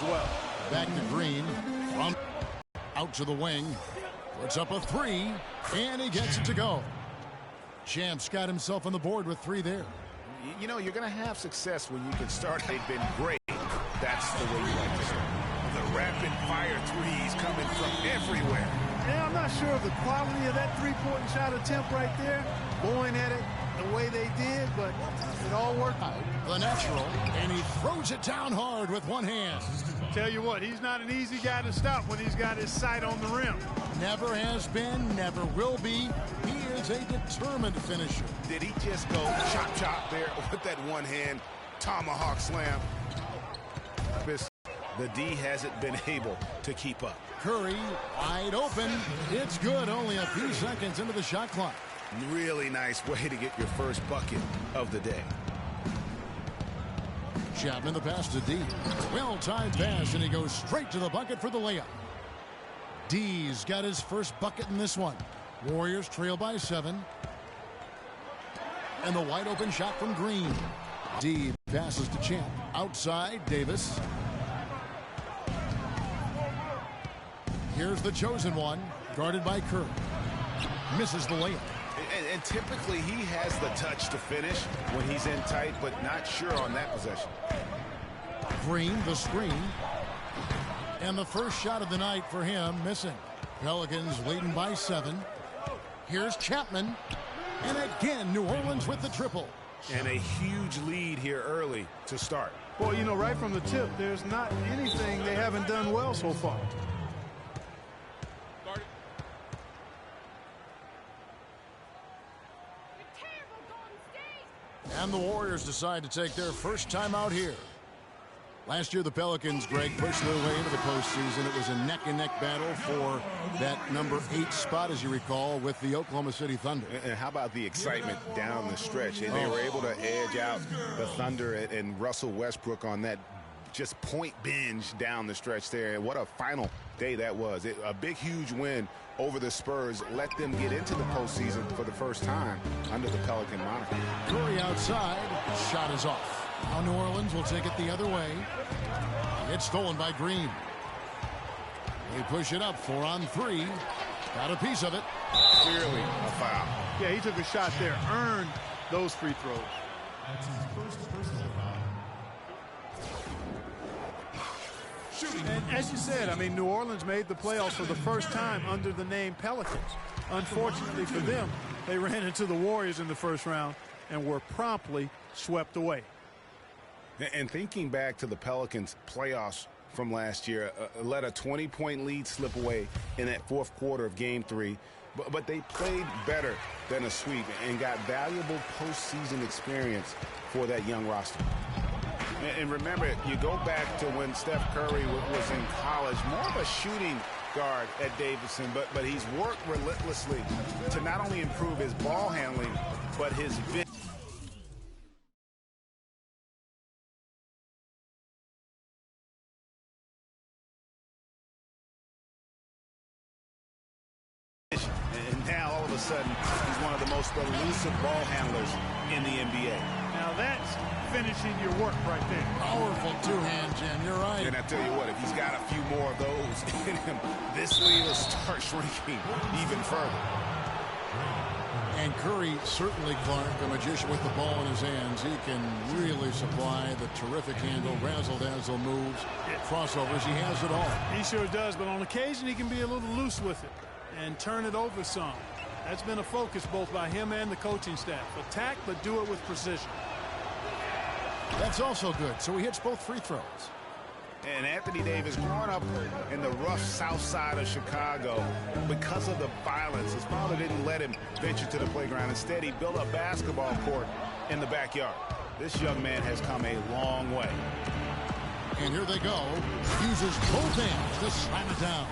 well. Back to Green, from out to the wing, puts up a three, and he gets it to go. Champ's got himself on the board with three there. You know, you're going to have success when you can start. They've been great. That's the way you like to start. The rapid-fire threes coming from everywhere. Yeah, I'm not sure of the quality of that three-point shot attempt right there, going at it the way they did, but it all worked out. The natural, and he throws it down hard with one hand. Tell you what, he's not an easy guy to stop when he's got his sight on the rim. Never has been, never will be. He is a determined finisher. Did he just go chop there with that one-hand tomahawk slam? The D hasn't been able to keep up. Curry wide open. It's good. Only a few seconds into the shot clock. Really nice way to get your first bucket of the day. Chapman the pass to D. Well-timed pass, and he goes straight to the bucket for the layup. D's got his first bucket in this one. Warriors trail by 7. And the wide open shot from Green. D passes to Champ. Outside, Davis. Here's the chosen one, guarded by Curry. Misses the layup. And typically he has the touch to finish when he's in tight, but not sure on that possession. Green, the screen. And the first shot of the night for him, missing. Pelicans leading by 7. Here's Chapman. And again, New Orleans with the triple. And a huge lead here early to start. Boy, you know, right from the tip, there's not anything they haven't done well so far. And the Warriors decide to take their first time out here. Last year, the Pelicans, Greg, pushed their way into the postseason. It was a neck-and-neck battle for that number 8 spot, as you recall, with the Oklahoma City Thunder. And how about the excitement down the stretch? They were able to edge out the Thunder and Russell Westbrook on that just point binge down the stretch there. And what a final day that was. A big, huge win over the Spurs. Let them get into the postseason for the first time under the Pelican moniker. Curry outside. Shot is off. Now New Orleans will take it the other way. It's stolen by Green. They push it up 4 on 3. Got a piece of it. Clearly a foul. Yeah, he took a shot there. Earned those free throws. That's his first personal foul. And as you said, I mean, New Orleans made the playoffs for the first time under the name Pelicans. Unfortunately for them, they ran into the Warriors in the first round and were promptly swept away. And thinking back to the Pelicans playoffs from last year, let a 20-point lead slip away in that fourth quarter of Game 3. But they played better than a sweep and got valuable postseason experience for that young roster. And remember, you go back to when Steph Curry was in college, more of a shooting guard at Davidson, but he's worked relentlessly to not only improve his ball handling, but his vision. And now, all of a sudden, he's one of the most elusive ball handlers in the NBA. Now that's finishing your work right there. Powerful two-hand jam. You're right. And I tell you what, if he's got a few more of those in him, this lead will start shrinking even further. And Curry, certainly, Clark, a magician with the ball in his hands. He can really supply the terrific handle, razzle-dazzle moves, crossovers. He has it all. He sure does, but on occasion he can be a little loose with it and turn it over some. That's been a focus both by him and the coaching staff. Attack, but do it with precision. That's also good. So he hits both free throws. And Anthony Davis, growing up in the rough south side of Chicago, because of the violence, his father didn't let him venture to the playground. Instead, he built a basketball court in the backyard. This young man has come a long way. And here they go. Uses both hands to slam it down.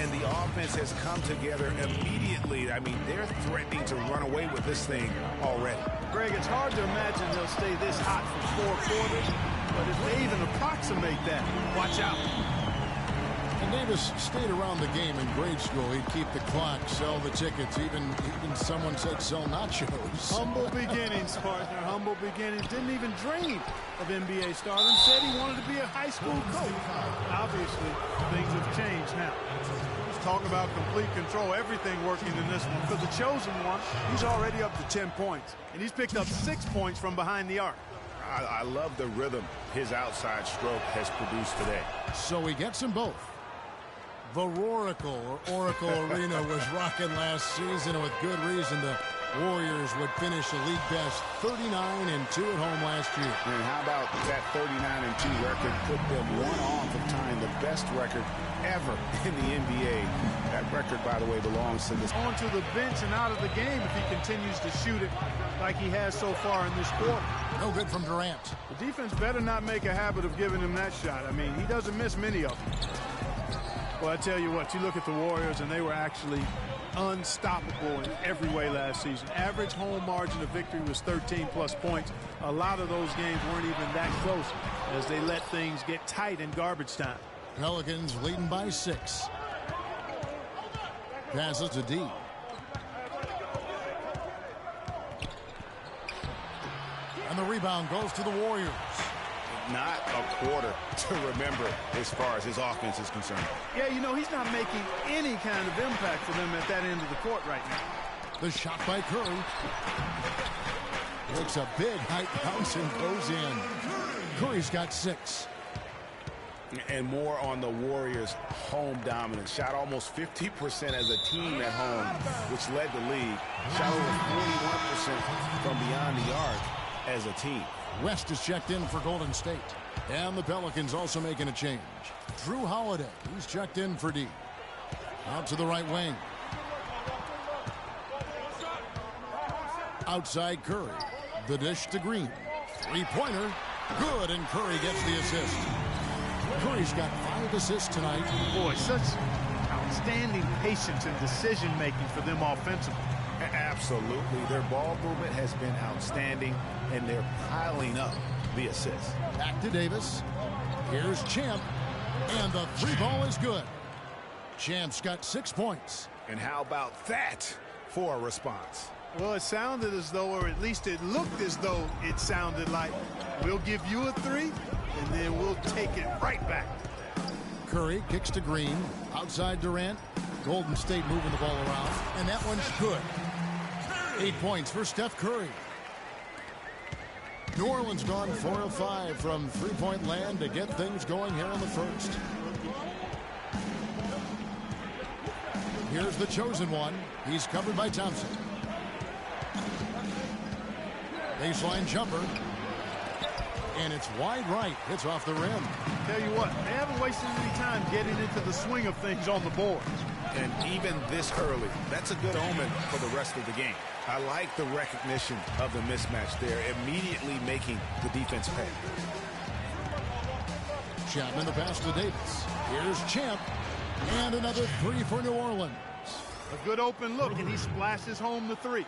And the offense has come together immediately. I mean, they're threatening to run away with this thing already. Greg, it's hard to imagine they'll stay this hot for 4 quarters, but if they even approximate that, watch out. Davis stayed around the game in grade school. He'd keep the clock, sell the tickets, even someone said sell nachos. Humble beginnings, partner, humble beginnings. Didn't even dream of NBA stardom. Said he wanted to be a high school coach. Obviously, things have changed now. Let's talk about complete control. Everything working in this one. For the chosen one, he's already up to 10 points. And he's picked up 6 points from behind the arc. I love the rhythm his outside stroke has produced today. So he gets them both. The Roracle, or Oracle Arena, was rocking last season, and with good reason. The Warriors would finish a league best 39-2 at home last year. And how about that 39-2 record put them one off of tying the best record ever in the NBA. That record, by the way, belongs to this. Onto the bench and out of the game if he continues to shoot it like he has so far in this quarter. No good from Durant. The defense better not make a habit of giving him that shot. I mean, he doesn't miss many of them. Well, I tell you what, you look at the Warriors, and they were actually unstoppable in every way last season. Average home margin of victory was 13-plus points. A lot of those games weren't even that close as they let things get tight in garbage time. Pelicans leading by 6. Passes to D. And the rebound goes to the Warriors. Not a quarter to remember as far as his offense is concerned. Yeah, you know, he's not making any kind of impact for them at that end of the court right now. The shot by Curry. Makes a big height bounce and goes in. Curry's got 6. And more on the Warriors' home dominance. Shot almost 50% as a team at home, which led the league. Shot over 41% from beyond the arc as a team. West is checked in for Golden State. And the Pelicans also making a change. Drew Holiday, he's checked in for D. Out to the right wing. Outside Curry. The dish to Green. Three-pointer. Good, and Curry gets the assist. Curry's got 5 assists tonight. Boy, such outstanding patience and decision-making for them offensively. Absolutely. Their ball movement has been outstanding, and they're piling up the assists. Back to Davis. Here's Champ, and the 3-ball is good. Champ's got 6 points. And how about that for a response? Well, it sounded as though, or at least it looked as though it sounded like, we'll give you a 3, and then we'll take it right back. Curry kicks to Green. Outside Durant. Golden State moving the ball around, and that one's good. 8 points for Steph Curry. New Orleans gone 4 of 5 from three-point land to get things going here in the first. Here's the chosen one. He's covered by Thompson. Baseline jumper. And it's wide right. It's off the rim. Tell you what, they haven't wasted any time getting into the swing of things on the board. And even this early, that's a good omen for the rest of the game. I like the recognition of the mismatch there, immediately making the defense pay. Chapman the pass to Davis. Here's Champ. And another 3 for New Orleans. A good open look, and he splashes home the 3.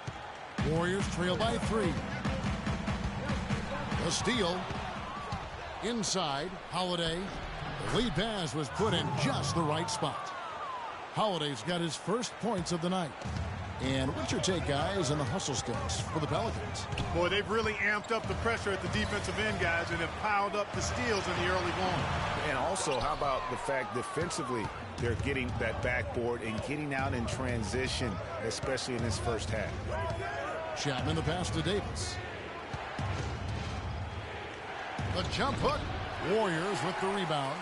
Warriors trail by 3. The steal. Inside, Holiday. The lead pass was put in just the right spot. Holiday's got his first points of the night. And what's your take, guys, on the hustle sticks for the Pelicans? Boy, they've really amped up the pressure at the defensive end, guys, and have piled up the steals in the early going. And also, how about the fact defensively they're getting that backboard and getting out in transition, especially in this first half. Chapman the pass to Davis. The jump hook. Warriors with the rebound.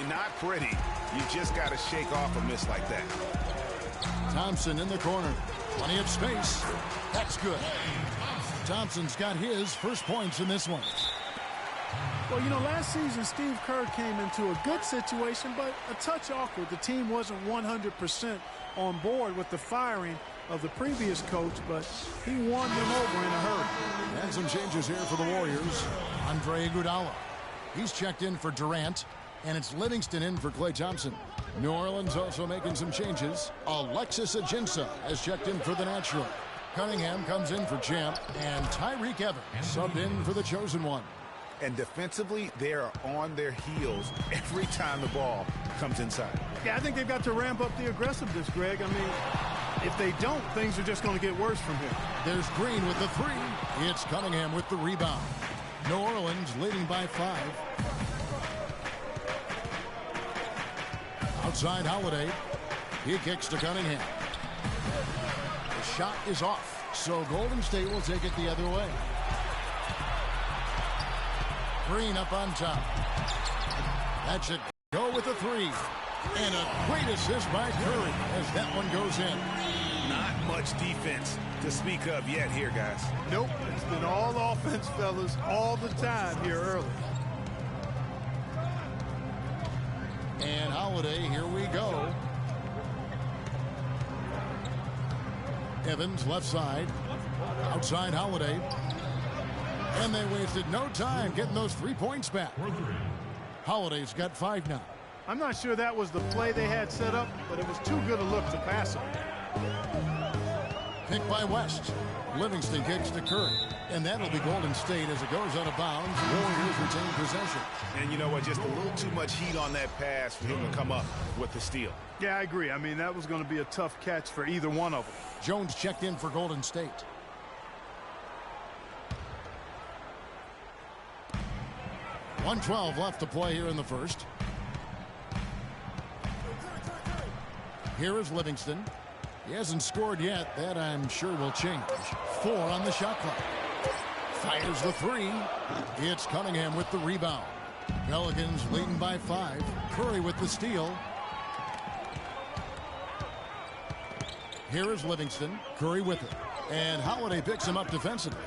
Not pretty. You just got to shake off a miss like that. Thompson in the corner. Plenty of space. That's good. Thompson's got his first points in this one. Well, you know, last season Steve Kerr came into a good situation, but a touch awkward. The team wasn't 100% on board with the firing of the previous coach, but he won them over in a hurry. And some changes here for the Warriors. Andre Iguodala. He's checked in for Durant, and it's Livingston in for Klay Thompson. New Orleans also making some changes. Alexis Ajinça has checked in for the natural. Cunningham comes in for Champ, and Tyreek Evans subbed in for the chosen one. And defensively, they are on their heels every time the ball comes inside. Yeah, I think they've got to ramp up the aggressiveness, Greg. I mean, if they don't, things are just going to get worse from here. There's Green with the three. It's Cunningham with the rebound. New Orleans leading by 5. Outside Holiday. He kicks to Cunningham. The shot is off, so Golden State will take it the other way. Green up on top. That should go with the three. And a great assist by Curry as that one goes in. Not much defense to speak of yet here, guys. Nope. It's been all offense, fellas, all the time here early. And Holiday, here we go. Evans left side. Outside Holiday. And they wasted no time getting those 3 points back. Holiday's got 5 now. I'm not sure that was the play they had set up, but it was too good a look to pass him. Picked by West. Livingston kicks to Curry. And that'll be Golden State as it goes out of bounds. Warriors retain possession. And you know what? Just a little too much heat on that pass for him to come up with the steal. Yeah, I agree. I mean, that was going to be a tough catch for either one of them. Jones checked in for Golden State. .112 left to play here in the first. Here is Livingston. He hasn't scored yet. That, I'm sure, will change. 4 on the shot clock. Fires the 3. It's Cunningham with the rebound. Pelicans leading by 5. Curry with the steal. Here is Livingston. Curry with it. And Holiday picks him up defensively.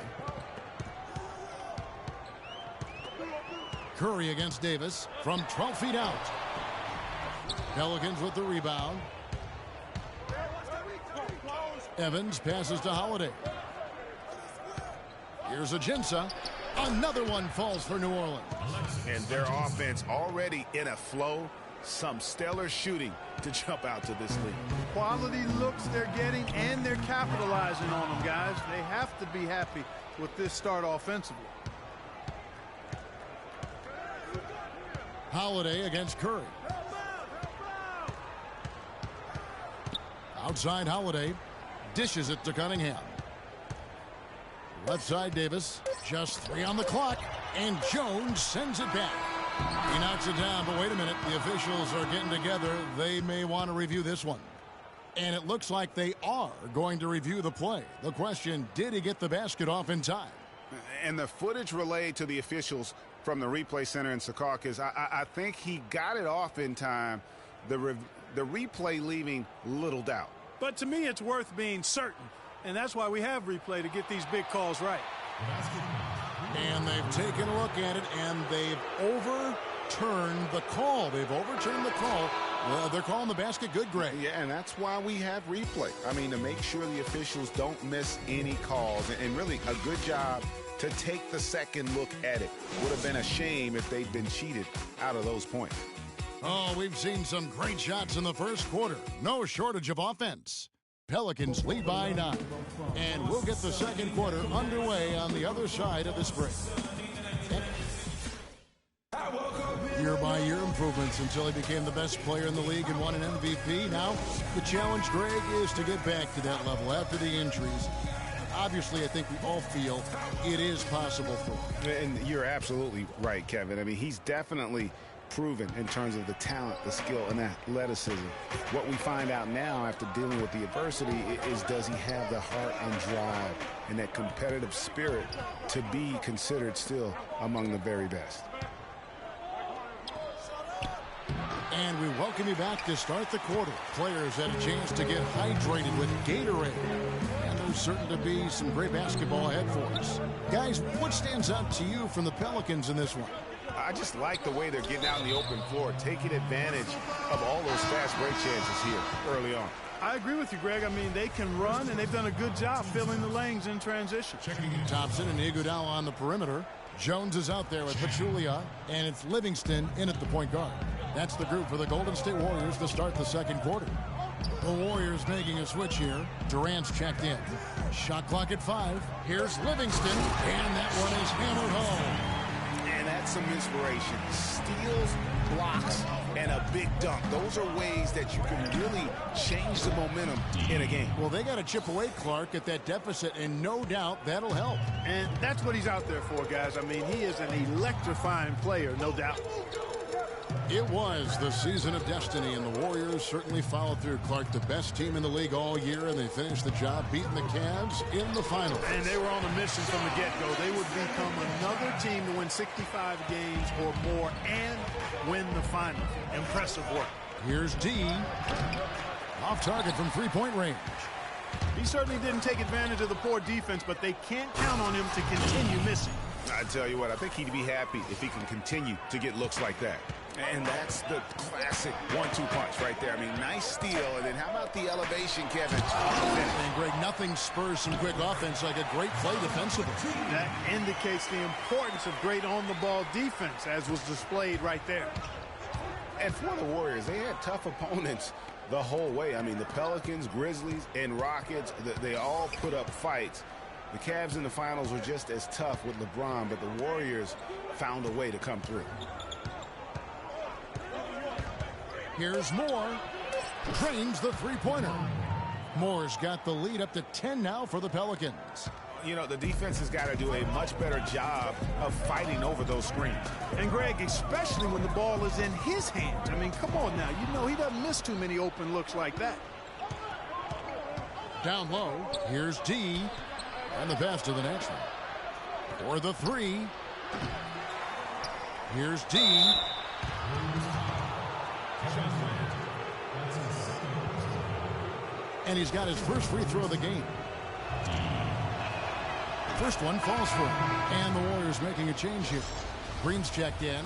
Curry against Davis from 12 feet out. Pelicans with the rebound. Evans passes to Holiday. Here's Ajinça. Another one falls for New Orleans. And their offense already in a flow. Some stellar shooting to jump out to this lead. Quality looks they're getting, and they're capitalizing on them, guys. They have to be happy with this start offensively. Holiday against Curry. Outside Holiday. Dishes it to Cunningham. Left side Davis. Just 3 on the clock. And Jones sends it back. He knocks it down, but wait a minute. The officials are getting together. They may want to review this one. And it looks like they are going to review the play. The question, did he get the basket off in time? And the footage relayed to the officials from the replay center in Secaucus, I think he got it off in time. The replay leaving little doubt. But to me, it's worth being certain. And that's why we have replay, to get these big calls right. And they've taken a look at it, and they've overturned the call. They've overturned the call. Well, they're calling the basket good, Greg. Yeah, and that's why we have replay. I mean, to make sure the officials don't miss any calls. And really, a good job to take the second look at it. Would have been a shame if they'd been cheated out of those points. Oh, we've seen some great shots in the first quarter. No shortage of offense. Pelicans lead by 9. And we'll get the second quarter underway on the other side of this break. Year-by-year improvements until he became the best player in the league and won an MVP. Now, the challenge, Greg, is to get back to that level after the injuries. Obviously, I think we all feel it is possible for him. And you're absolutely right, Kevin. I mean, he's definitely proven in terms of the talent, the skill, and athleticism. What we find out now after dealing with the adversity is, does he have the heart and drive and that competitive spirit to be considered still among the very best? And we welcome you back to start the quarter. Players had a chance to get hydrated with Gatorade. And there's certain to be some great basketball ahead for us. Guys, what stands out to you from the Pelicans in this one? I just like the way they're getting out in the open floor, taking advantage of all those fast break chances here early on. I agree with you, Greg. I mean, they can run, and they've done a good job filling the lanes in transition. Thompson and Iguodala on the perimeter. Jones is out there with Pachulia, and it's Livingston in at the point guard. That's the group for the Golden State Warriors to start the second quarter. The Warriors making a switch here. Durant's checked in. Shot clock at 5. Here's Livingston, and that one is hammered home. And some inspiration. Steals, blocks, and a big dunk. Those are ways that you can really change the momentum in a game. Well, they got to chip away, Clark, at that deficit, and no doubt that'll help. And that's what he's out there for, guys. I mean, he is an electrifying player, no doubt. It was the season of destiny, and the Warriors certainly followed through. Clark, the best team in the league all year, and they finished the job beating the Cavs in the finals. And they were on a mission from the get-go. They would become another team to win 65 games or more and win the finals. Impressive work. Here's D. Off target from three-point range. He certainly didn't take advantage of the poor defense, but they can't count on him to continue missing. I tell you what, I think he'd be happy if he can continue to get looks like that. And that's the classic 1-2 punch right there. I mean, nice steal. And then how about the elevation, Kevin? And Greg, nothing spurs some quick offense like a great play defensively. That indicates the importance of great on-the-ball defense, as was displayed right there. And for the Warriors, they had tough opponents the whole way. I mean, the Pelicans, Grizzlies, and Rockets, they all put up fights. The Cavs in the finals were just as tough with LeBron, but the Warriors found a way to come through. Here's Moore. Drains the three-pointer. Moore's got the lead up to 10 now for the Pelicans. You know, the defense has got to do a much better job of fighting over those screens. And, Greg, especially when the ball is in his hands. I mean, come on now. You know he doesn't miss too many open looks like that. Down low. Here's D. And the pass to the next one. For the three. Here's D. And he's got his first free throw of the game. First one falls for him. And the Warriors making a change here. Green's checked in.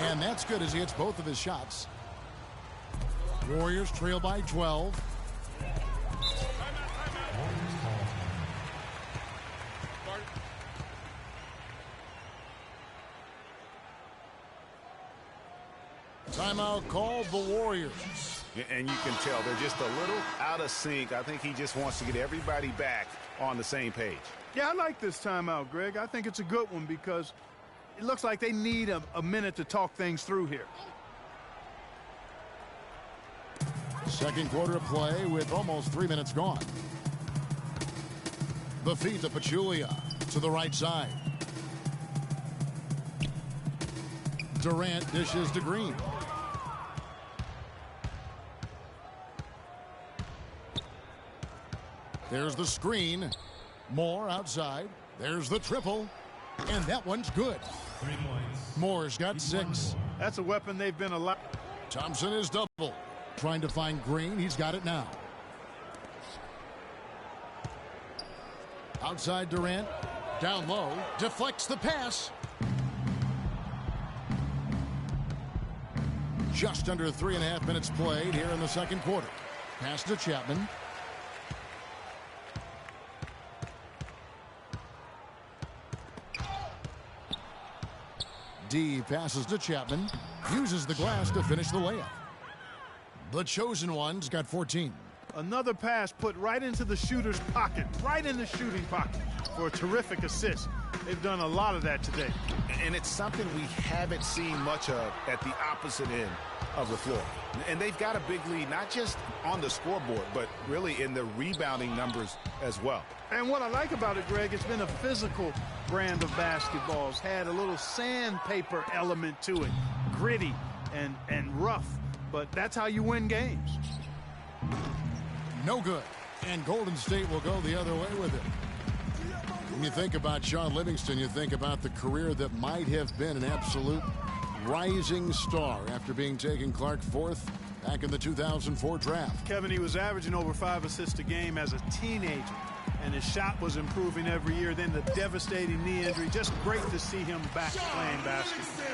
And that's good as he hits both of his shots. Warriors trail by 12. Timeout called the Warriors. And you can tell they're just a little out of sync. I think he just wants to get everybody back on the same page. Yeah, I like this timeout, Greg. I think it's a good one because it looks like they need a minute to talk things through here. Second quarter of play with almost 3 minutes gone. The feed to Pachulia to the right side. Durant dishes to Green. There's the screen. Moore outside. There's the triple. And that one's good. 3 points. Moore's got 6. That's a weapon they've been allowed. Thompson is double. Trying to find Green. He's got it now. Outside Durant. Down low. Deflects the pass. Just under 3.5 minutes played here in the second quarter. Pass to Chapman. D passes to Chapman. Uses the glass to finish the layup. The chosen one's got 14. Another pass put right into the shooter's pocket, right in the shooting pocket for a terrific assist. They've done a lot of that today. And it's something we haven't seen much of at the opposite end of the floor. And they've got a big lead, not just on the scoreboard, but really in the rebounding numbers as well. And what I like about it, Greg, it's been a physical brand of basketball. It's had a little sandpaper element to it, gritty and rough. But that's how you win games. No good. And Golden State will go the other way with it. When you think about Shaun Livingston, you think about the career that might have been an absolute rising star after being taken, Clark, 4th back in the 2004 draft. Kevin, he was averaging over 5 assists a game as a teenager, and his shot was improving every year. Then the devastating knee injury. Just great to see him back playing basketball.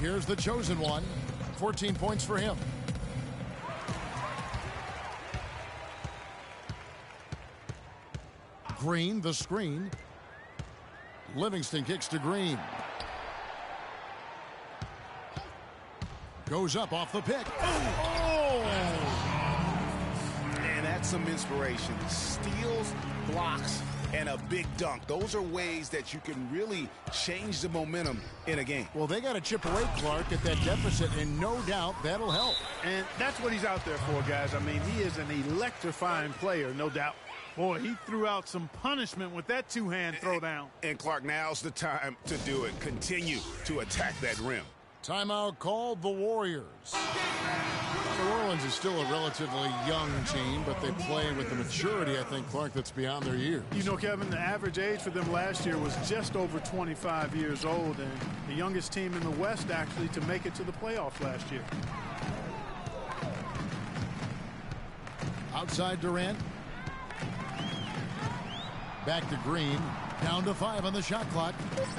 Here's the chosen one. 14 points for him. Green, the screen. Livingston kicks to Green. Goes up off the pick. And get some inspiration. Steals, blocks, and a big dunk. Those are ways that you can really change the momentum in a game. Well, they got to chip away, Clark, at that deficit, and no doubt that'll help. And that's what he's out there for, guys. I mean, he is an electrifying player, no doubt. Boy, he threw out some punishment with that two-hand throwdown. And Clark, now's the time to do it. Continue to attack that rim. Timeout called the Warriors. New Orleans is still a relatively young team, but they play with the maturity, I think, Clark, that's beyond their years. You know, Kevin, the average age for them last year was just over 25 years old, and the youngest team in the West, actually, to make it to the playoffs last year. Outside Durant. Back to Green. Down to 5 on the shot clock.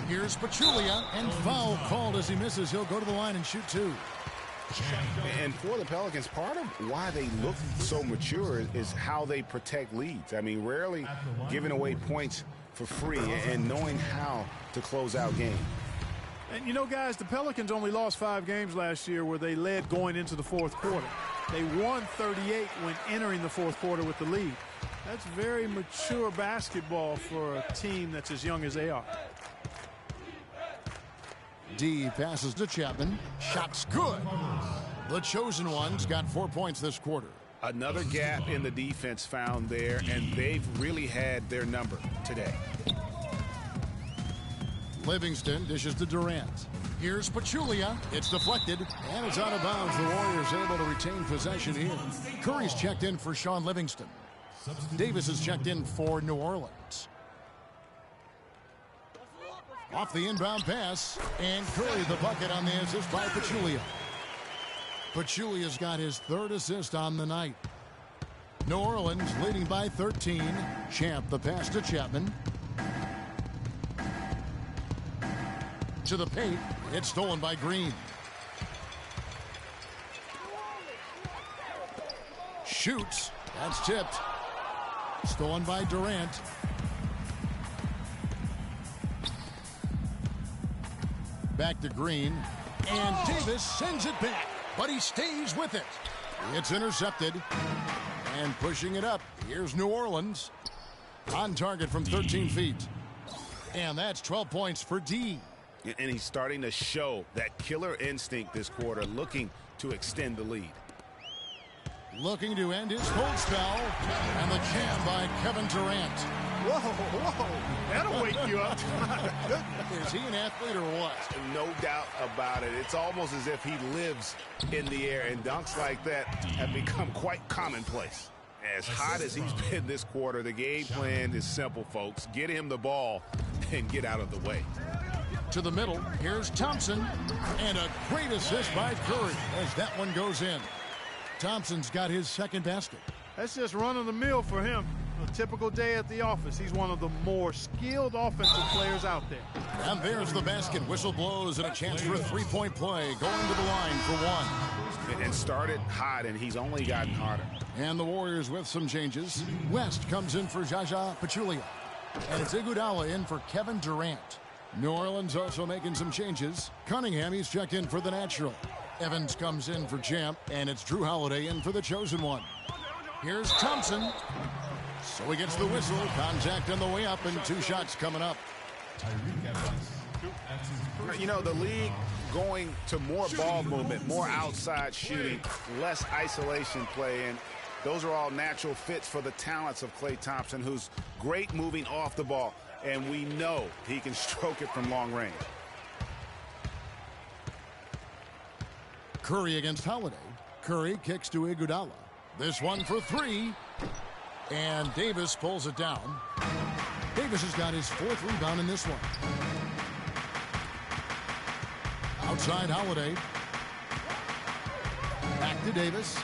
Here's Pachulia, and foul called as he misses. He'll go to the line and shoot 2. And for the Pelicans, part of why they look so mature is how they protect leads. I mean, rarely giving away points for free and knowing how to close out games. And, you know, guys, the Pelicans only lost 5 games last year where they led going into the fourth quarter. They won 38 when entering the fourth quarter with the lead. That's very mature basketball for a team that's as young as they are. D passes to Chapman. Shot's good. The chosen ones got 4 points this quarter. Another gap in the defense found there, and they've really had their number today. Livingston dishes to Durant. Here's Pachulia. It's deflected, and it's out of bounds. The Warriors able to retain possession here. Curry's checked in for Sean Livingston. Davis is checked in for New Orleans. Off the inbound pass, and Curry the bucket on the assist by Pachulia. Pachulia's got his 3rd assist on the night. New Orleans leading by 13. Champ the pass to Chapman. To the paint. It's stolen by Green. Shoots. That's tipped. Stolen by Durant. Back to Green. And Davis sends it back, but he stays with it. It's intercepted. And pushing it up. Here's New Orleans. On target from 13 feet. And that's 12 points for D. And he's starting to show that killer instinct this quarter, looking to extend the lead. Looking to end his cold spell. And the jam by Kevin Durant. Whoa. That'll wake you up. Is he an athlete or what? No doubt about it. It's almost as if he lives in the air, and dunks like that have become quite commonplace. As hot as he's been this quarter, the game plan is simple, folks. Get him the ball and get out of the way. To the middle. Here's Thompson. And a great assist by Curry as that one goes in. Thompson's got his 2nd basket. That's just run of the mill for him. A typical day at the office. He's one of the more skilled offensive players out there. And there's the basket. Whistle blows and a chance for a 3-point play. Going to the line for 1. And started hot, and he's only gotten hotter. And the Warriors with some changes. West comes in for Jaja Pachulia. And it's Iguodala in for Kevin Durant. New Orleans also making some changes. Cunningham, he's checked in for the natural. Evans comes in for Champ, and it's Drew Holiday in for the chosen one. Here's Thompson. So he gets the whistle. Contact on the way up, and 2 shots coming up. You know, the league going to more ball movement, more outside shooting, less isolation play, and those are all natural fits for the talents of Klay Thompson, who's great moving off the ball, and we know he can stroke it from long range. Curry against Holiday. Curry kicks to Iguodala. This one for 3. And Davis pulls it down. Davis has got his 4th rebound in this one. Outside Holiday. Back to Davis.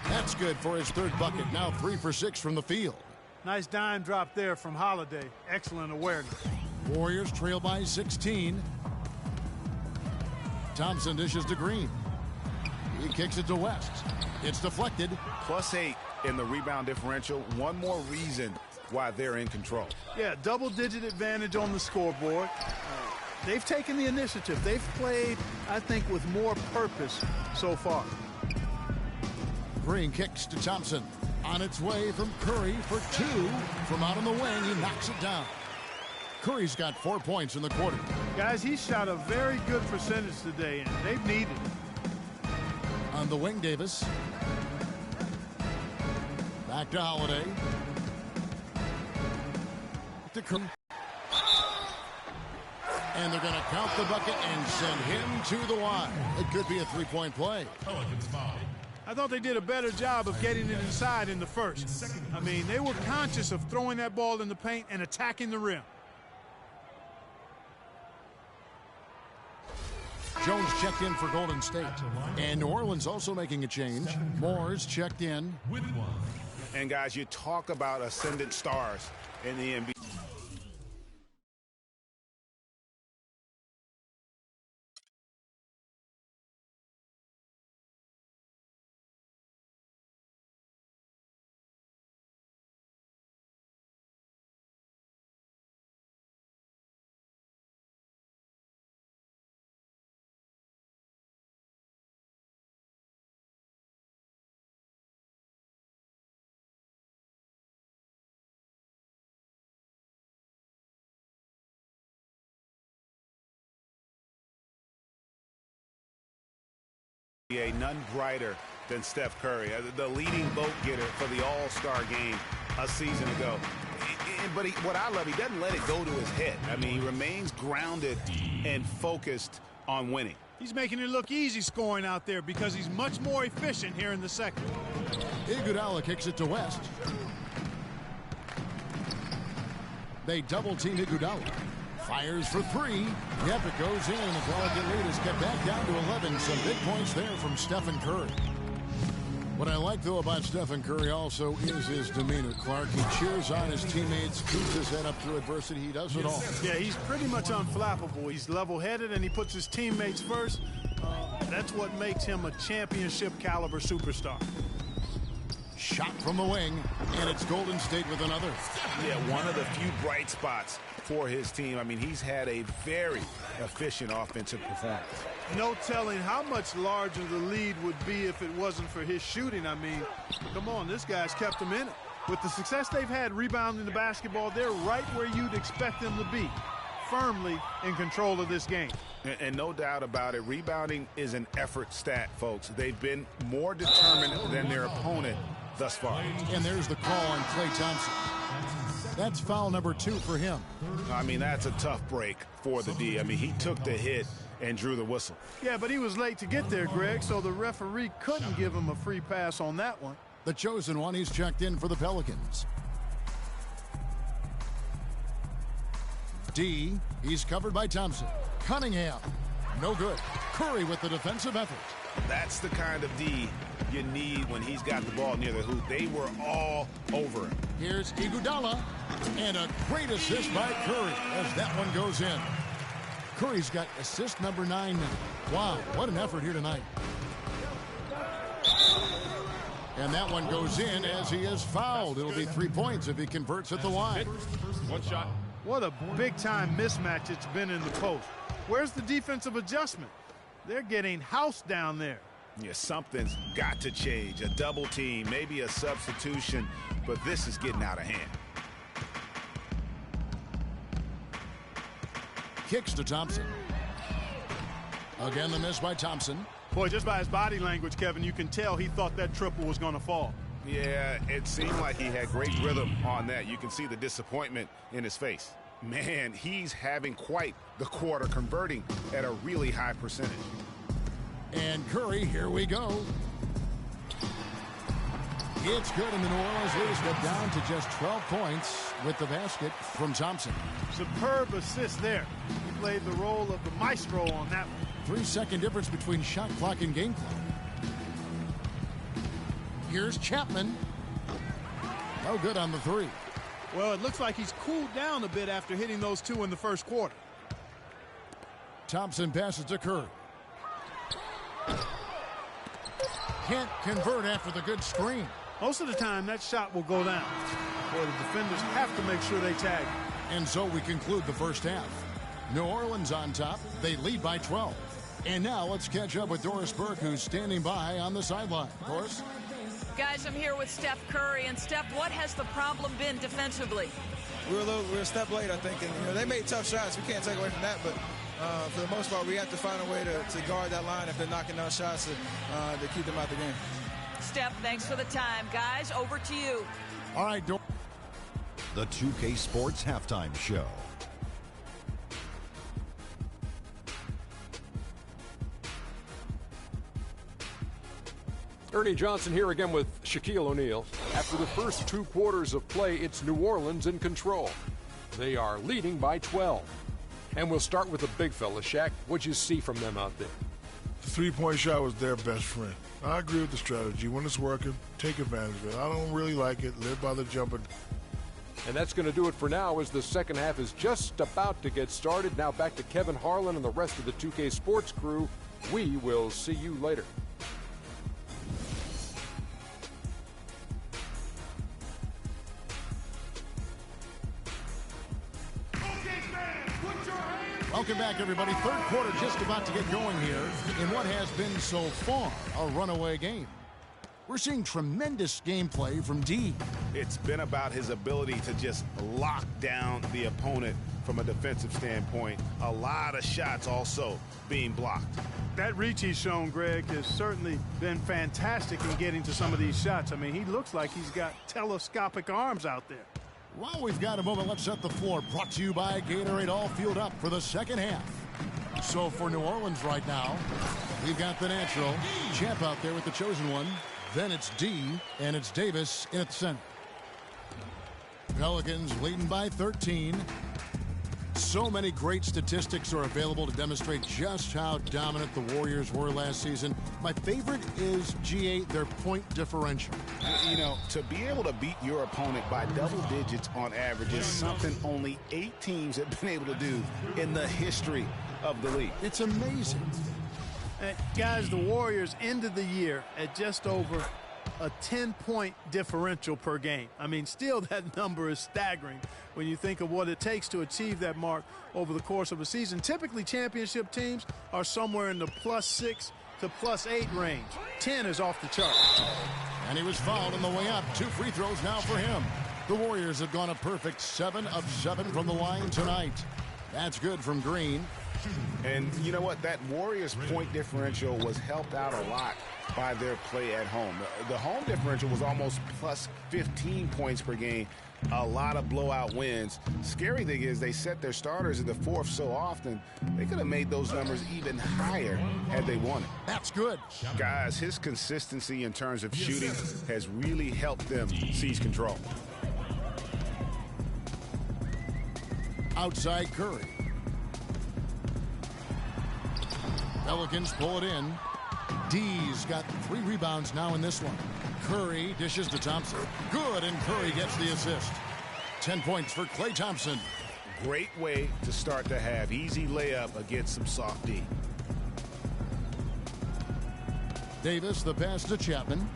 That's good for his 3rd bucket. Now 3 for 6 from the field. Nice dime drop there from Holiday. Excellent awareness. Warriors trail by 16. Thompson dishes to Green. He kicks it to West. It's deflected. +8 in the rebound differential. One more reason why they're in control. Yeah, double-digit advantage on the scoreboard. They've taken the initiative. They've played, I think, with more purpose so far. Green kicks to Thompson. On its way from Curry for two. From out on the wing, he knocks it down. Curry's got 4 points in the quarter. Guys, he shot a very good percentage today, and they've needed it. On the wing, Davis. Back to Holiday. To Curry. And they're going to count the bucket and send him to the line. It could be a three-point play. Pelicans foul. I thought they did a better job of getting it inside in the first. I mean, they were conscious of throwing that ball in the paint and attacking the rim. Jones checked in for Golden State. And New Orleans also making a change. Moore's checked in. With one. And, guys, you talk about ascendant stars in the NBA. None brighter than Steph Curry, the leading vote getter for the All-Star game a season ago. But what I love, he doesn't let it go to his head. I mean, he remains grounded and focused on winning. He's making it look easy scoring out there because he's much more efficient here in the second. Iguodala kicks it to West. They double-team Iguodala. Fires for three. Yep, it goes in. The Pelican lead is kept back down to 11. Some big points there from Stephen Curry. What I like, though, about Stephen Curry also is his demeanor, Clark. He cheers on his teammates, keeps his head up through adversity. He does it all. Yeah, he's pretty much unflappable. He's level-headed, and he puts his teammates first. That's what makes him a championship-caliber superstar. Shot from the wing, and it's Golden State with another. Yeah, one of the few bright spots for his team. I mean, he's had a very efficient offensive performance. No telling how much larger the lead would be if it wasn't for his shooting. I mean, come on, this guy's kept them in it. With the success they've had rebounding the basketball, they're right where you'd expect them to be, firmly in control of this game. And no doubt about it, rebounding is an effort stat, folks. They've been more determined than their opponent thus far. And there's the call on Klay Thompson. That's foul number 2 for him. I mean, that's a tough break for the D. I mean, he took the hit and drew the whistle. Yeah, but he was late to get there, Greg, so the referee couldn't give him a free pass on that one. The chosen one, he's checked in for the Pelicans. D, he's covered by Thompson. Cunningham, no good. Curry with the defensive effort. That's the kind of D you need when he's got the ball near the hoop. They were all over him. Here's Iguodala, and a great assist by Curry as that one goes in. Curry's got assist number 9 now. Wow, what an effort here tonight. And that one goes in as he is fouled. It'll be 3 points if he converts at the line. One shot. What a big-time mismatch it's been in the post. Where's the defensive adjustment? They're getting housed down there. Yeah, something's got to change. A double team, maybe a substitution, but this is getting out of hand. Kicks to Thompson. Again, the miss by Thompson. Boy, just by his body language, Kevin, you can tell he thought that triple was going to fall. Yeah, it seemed like he had great rhythm on that. You can see the disappointment in his face. Man, he's having quite the quarter, converting at a really high percentage. And Curry, here we go. It's good, and the New Orleans leaders get down to just 12 points with the basket from Thompson. Superb assist there. He played the role of the maestro on that one. 3-second difference between shot clock and game clock. Here's Chapman. No good on the 3. Well, it looks like he's cooled down a bit after hitting those 2 in the first quarter. Thompson passes to Curry. Can't convert after the good screen. Most of the time, that shot will go down. Well, the defenders have to make sure they tag him. And so we conclude the first half. New Orleans on top. They lead by 12. And now let's catch up with Doris Burke, who's standing by on the sideline. Doris? Guys, I'm here with Steph Curry. And Steph, what has the problem been defensively? We were a step late, I think. And, they made tough shots. We can't take away from that. But for the most part, we have to find a way to guard that line if they're knocking down shots to keep them out the game. Steph, thanks for the time. Guys, over to you. All right, The 2K Sports Halftime Show. Ernie Johnson here again with Shaquille O'Neal. After the first 2 quarters of play, it's New Orleans in control. They are leading by 12. And we'll start with the big fella. Shaq, what'd you see from them out there? The three-point shot was their best friend. I agree with the strategy. When it's working, take advantage of it. I don't really like it. Live by the jumper. And that's going to do it for now as the second half is just about to get started. Now back to Kevin Harlan and the rest of the 2K Sports crew. We will see you later. Welcome back, everybody. Third quarter just about to get going here in what has been so far a runaway game. We're seeing tremendous gameplay from D. It's been about his ability to just lock down the opponent from a defensive standpoint. A lot of shots also being blocked. That reach he's shown, Greg, has certainly been fantastic in getting to some of these shots. I mean, he looks like he's got telescopic arms out there. While we've got a moment, let's set the floor. Brought to you by Gatorade, all fueled up for the second half. So for New Orleans right now, we've got the natural champ out there with the chosen one. Then it's D, and it's Davis in at the center. Pelicans leading by 13. So many great statistics are available to demonstrate just how dominant the Warriors were last season. My favorite is G8, their point differential. You know, to be able to beat your opponent by double digits on average is something only 8 teams have been able to do in the history of the league. It's amazing. Guys, the Warriors ended the year at just over a 10-point differential per game. I mean, still that number is staggering when you think of what it takes to achieve that mark over the course of a season. Typically, championship teams are somewhere in the +6 to +8 range. 10 is off the chart. And he was fouled on the way up. 2 free throws now for him. The Warriors have gone a perfect 7 of 7 from the line tonight. That's good from Green. And you know what? That Warriors point differential was helped out a lot by their play at home. The home differential was almost +15 points per game. A lot of blowout wins. Scary thing is they set their starters in the fourth so often, they could have made those numbers even higher had they won it. That's good. Guys, his consistency in terms of shooting has really helped them seize control. Outside Curry. Pelicans pull it in. D's got 3 rebounds now in this one. Curry dishes to Thompson. Good, and Curry gets the assist. 10 points for Klay Thompson. Great way to start the half. Easy layup against some soft D. Davis, the pass to Chapman.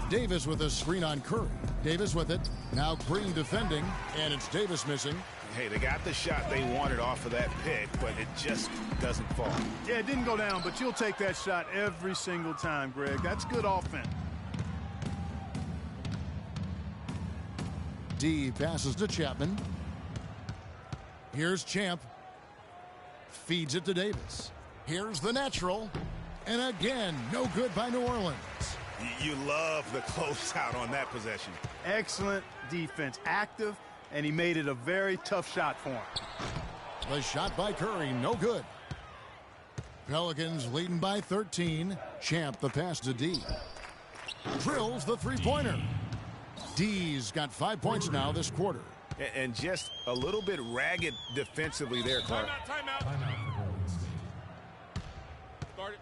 Davis with a screen on Curry. Davis with it. Now Green defending, and it's Davis missing. Hey, they got the shot they wanted off of that pick, but it just doesn't fall. Yeah, it didn't go down, but you'll take that shot every single time, Greg. That's good offense. D passes to Chapman. Here's Champ. Feeds it to Davis. Here's the natural. And again, no good by New Orleans. You love the closeout on that possession. Excellent defense. Active, and he made it a very tough shot for him. The shot by Curry, no good. Pelicans leading by 13. Champ, the pass to D. Drills the three-pointer. D's got 5 points now this quarter. And just a little bit ragged defensively there, Clark. Timeout for Golden State. Start it.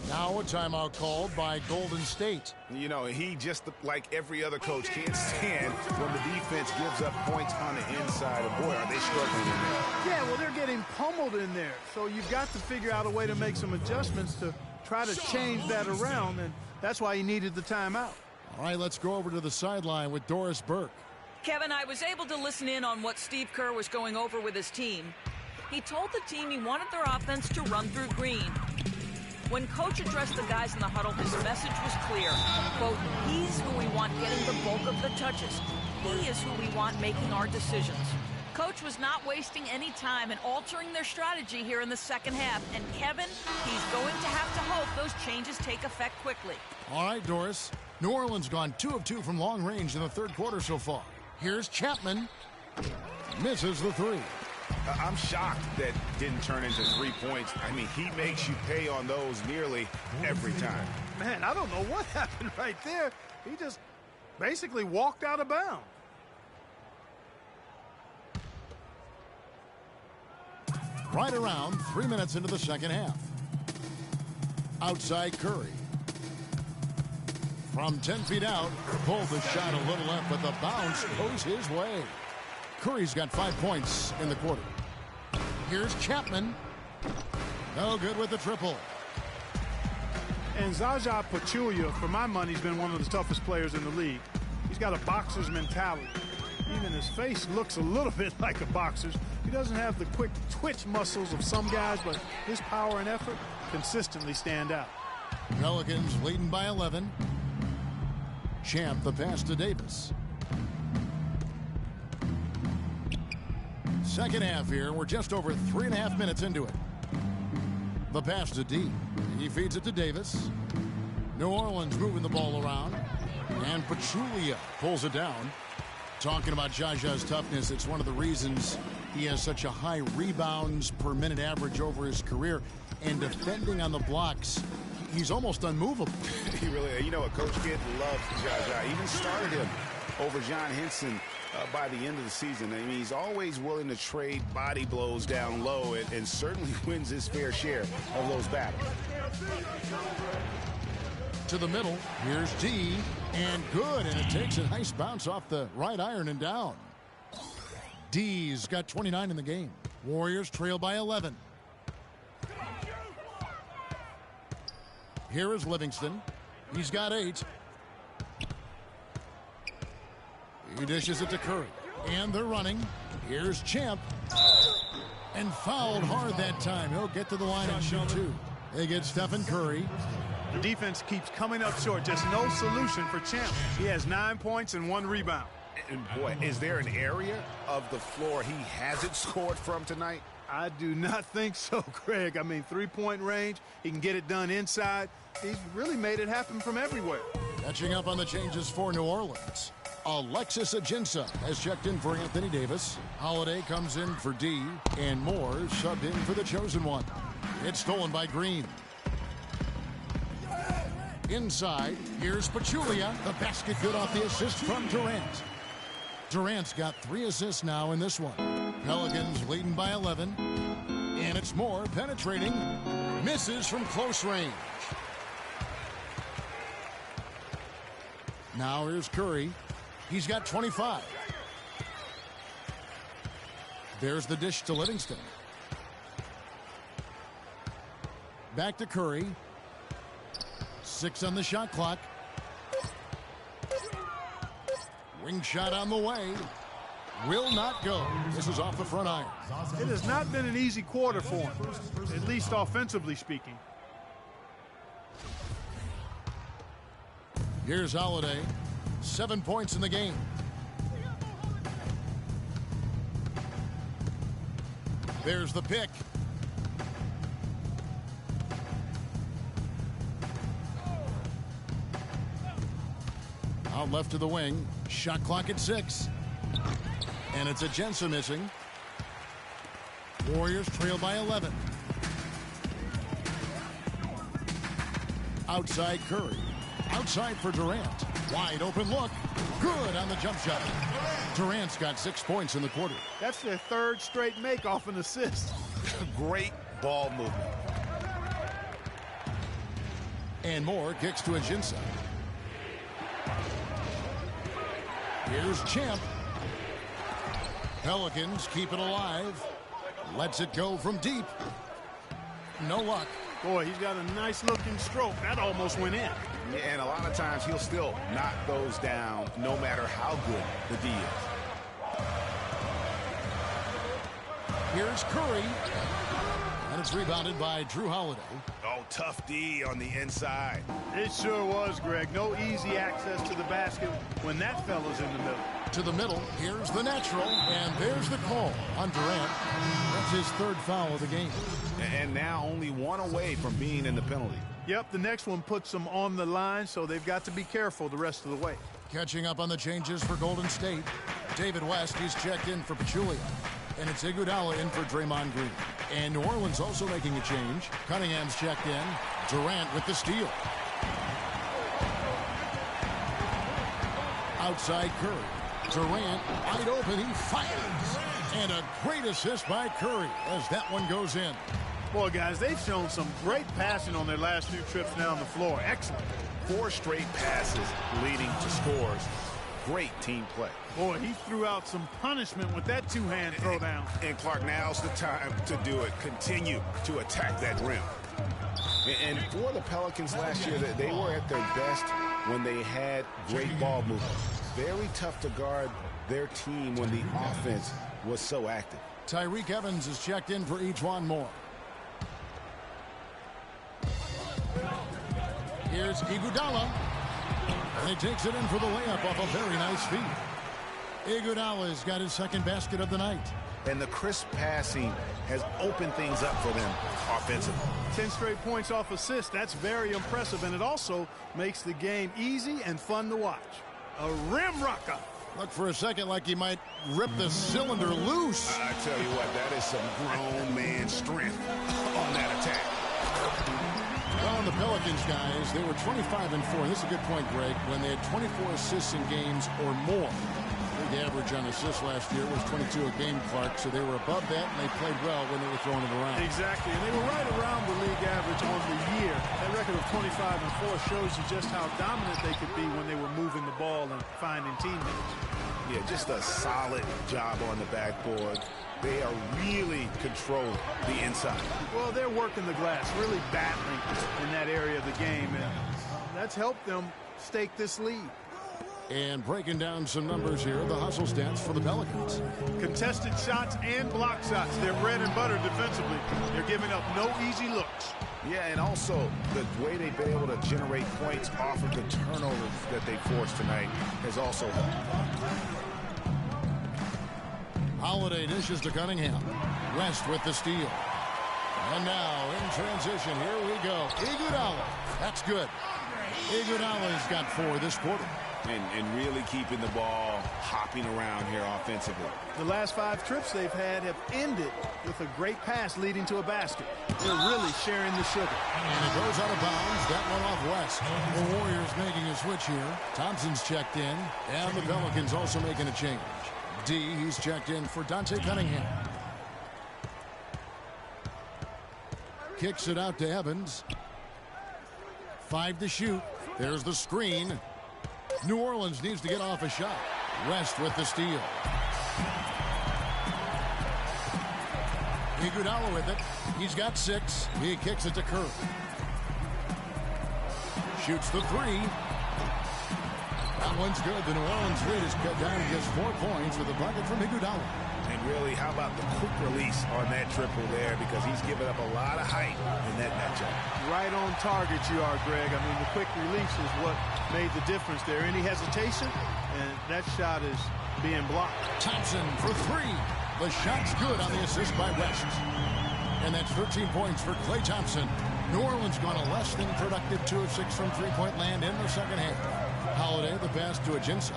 Now a timeout called by Golden State. You know, he just, like every other coach, can't stand when the defense gives up points on the inside. And boy, are they struggling in there. Yeah, well, they're getting pummeled in there. So you've got to figure out a way to make some adjustments to try to change that around, and that's why he needed the timeout. All right, let's go over to the sideline with Doris Burke. Kevin, I was able to listen in on what Steve Kerr was going over with his team. He told the team he wanted their offense to run through Green. When Coach addressed the guys in the huddle, his message was clear. Quote, he's who we want getting the bulk of the touches. He is who we want making our decisions. Coach was not wasting any time in altering their strategy here in the second half. And Kevin, he's going to have to hope those changes take effect quickly. All right, Doris. New Orleans gone 2 of 2 from long range in the third quarter so far. Here's Chapman. Misses the 3. I'm shocked that didn't turn into 3 points. I mean, he makes you pay on those nearly every time. Man, I don't know what happened right there. He just basically walked out of bounds. Right around 3 minutes into the second half. Outside Curry. From 10 feet out, pulled the shot a little left, but the bounce goes his way. Curry's got 5 points in the quarter. Here's Chapman. No good with the triple. And Zaza Pachulia, for my money, has been one of the toughest players in the league. He's got a boxer's mentality. Even his face looks a little bit like a boxer's. He doesn't have the quick twitch muscles of some guys, but his power and effort consistently stand out. Pelicans leading by 11. Champ the pass to Davis. Second half here. We're just over 3.5 minutes into it. The pass to D. He feeds it to Davis. New Orleans moving the ball around. And Pachulia pulls it down. Talking about Jaja's toughness, it's one of the reasons he has such a high rebounds per minute average over his career. And defending on the blocks, he's almost unmovable. He really, you know what, Coach Kidd loves Jaja. Even started him over John Henson by the end of the season. I mean, he's always willing to trade body blows down low and certainly wins his fair share of those battles. To the middle, here's D, and good, and it takes a nice bounce off the right iron and down. D's got 29 in the game. Warriors trail by 11. Here is Livingston. He's got 8. He dishes it to Curry. And they're running. Here's Champ. And fouled hard that time. He'll get to the line and shoot 2. They get Stephen Curry. The defense keeps coming up short. Just no solution for Champ. He has 9 points and 1 rebound. And boy, is there an area of the floor he hasn't scored from tonight? I do not think so, Greg. I mean, 3-point range. He can get it done inside. He's really made it happen from everywhere. Catching up on the changes for New Orleans. Alexis Ajinça has checked in for Anthony Davis. Holiday comes in for D. And Moore subbed in for the chosen one. It's stolen by Green. Inside, here's Pachulia. The basket good off the assist from Durant. Durant's got 3 assists now in this one. Pelicans leading by 11. And it's Moore penetrating. Misses from close range. Now here's Curry. He's got 25. There's the dish to Livingston. Back to Curry. 6 on the shot clock. Wing shot on the way. Will not go. This is off the front iron. It has not been an easy quarter for him, at least offensively speaking. Here's Holiday. 7 points in the game. There's the pick. Out left to the wing. Shot clock at 6. And it's Ajinça missing. Warriors trail by 11. Outside Curry. Outside for Durant. Wide open look. Good on the jump shot. Durant's got 6 points in the quarter. That's their 3rd straight make off an assist. Great ball movement. And Moore kicks to Ajinça. Here's Champ. Pelicans keep it alive. Lets it go from deep. No luck. Boy, he's got a nice looking stroke. That almost went in. Yeah, and a lot of times he'll still knock those down no matter how good the D is. Here's Curry. And it's rebounded by Drew Holiday. Oh, tough D on the inside. It sure was, Greg. No easy access to the basket when that fella's in the middle. To the middle, here's the natural, and there's the call on Durant. That's his third foul of the game. And now only one away from being in the penalty. Yep, the next one puts them on the line, so they've got to be careful the rest of the way. Catching up on the changes for Golden State. David West, he's checked in for Pachulia. And it's Iguodala in for Draymond Green. And New Orleans also making a change. Cunningham's checked in. Durant with the steal. Outside Curry. Durant wide open. He fires. And a great assist by Curry as that one goes in. Boy, guys, they've shown some great passing on their last few trips down the floor. Excellent. 4 straight passes leading to scores. Great team play. Boy, he threw out some punishment with that two-hand throwdown. And Clark, now's the time to do it. Continue to attack that rim. And for the Pelicans last year, they were at their best when they had great ball movement. Very tough to guard their team when the offense was so active. Tyreek Evans is checked in for Ejuan Moore. Here's Iguodala. And he takes it in for the layup off a very nice feed. Iguodala's got his second basket of the night. And the crisp passing has opened things up for them offensively. 10 straight points off assist. That's very impressive, and it also makes the game easy and fun to watch. A rim rocker. Looked for a second like he might rip the cylinder loose. I tell you what, that is some grown man strength on that attack. Well, the Pelicans, guys, they were 25-4. This is a good point, Greg. When they had 24 assists in games or more. The average on assists last year was 22 a game, Clark, so they were above that, and they played well when they were throwing it around. Exactly, and they were right around the league average on the year. That record of 25-4 shows you just how dominant they could be when they were moving the ball and finding teammates. Yeah, just a solid job on the backboard. They are really controlling the inside. Well, they're working the glass, really battling in that area of the game, and that's helped them stake this lead. And breaking down some numbers here, the hustle stats for the Pelicans. Contested shots and block shots. They're bread and butter defensively. They're giving up no easy looks. Yeah, and also the way they've been able to generate points off of the turnovers that they forced tonight has also helped. Holiday dishes to Cunningham. West with the steal. And now in transition, here we go. Iguodala. That's good. Iguodala's got 4 this quarter. And really keeping the ball hopping around here offensively. The last 5 trips they've had have ended with a great pass leading to a basket. They're really sharing the sugar. And it goes out of bounds. That one off West. The Warriors making a switch here. Thompson's checked in. And the Pelicans also making a change. D, he's checked in for Dante Cunningham. Kicks it out to Evans. 5 to shoot. There's the screen. New Orleans needs to get off a shot. West with the steal. Iguodala with it. He's got 6. He kicks it to Curry. Shoots the 3. That one's good. The New Orleans lead is cut down to just 4 points with a bucket from Iguodala. And really, how about the quick release on that triple there? Because he's given up a lot of height in that matchup. Right on target you are, Greg. I mean, the quick release is what made the difference there. Any hesitation, and that shot is being blocked. Thompson for 3. The shot's good on the assist by West. And that's 13 points for Klay Thompson. New Orleans gone a less than productive 2 of 6 from three-point land in the second half. Holiday the pass to Ajinça.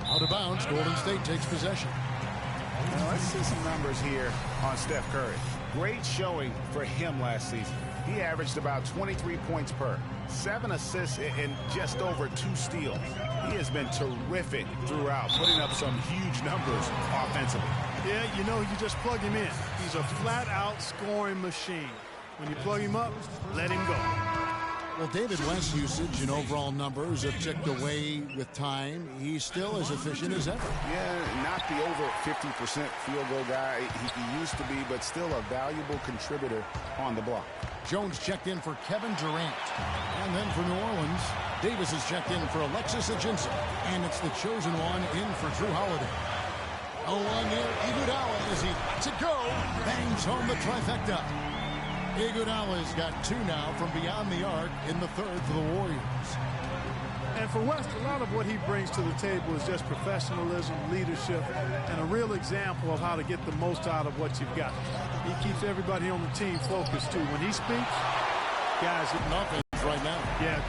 Out of bounds, Golden State takes possession. Now let's see some numbers here on Steph Curry. Great showing for him last season. He averaged about 23 points per, 7 assists, and just over 2 steals. He has been terrific throughout, putting up some huge numbers offensively. Yeah, you know, you just plug him in. He's a flat-out scoring machine. When you plug him up, let him go. Well, David West's usage and overall numbers have ticked away with time. He's still as efficient as ever. Yeah, not the over 50% field goal guy he used to be, but still a valuable contributor on the block. Jones checked in for Kevin Durant. And then for New Orleans, Davis is checked in for Alexis Ajinça. And it's the chosen one in for Drew Holiday. 0-1 near Iguodala as he lets it go. Bangs home the trifecta. Iguodala's got 2 now from beyond the arc in the third for the Warriors. And for West, a lot of what he brings to the table is just professionalism, leadership, and a real example of how to get the most out of what you've got. He keeps everybody on the team focused, too. When he speaks, guys, nothing right now. Yeah.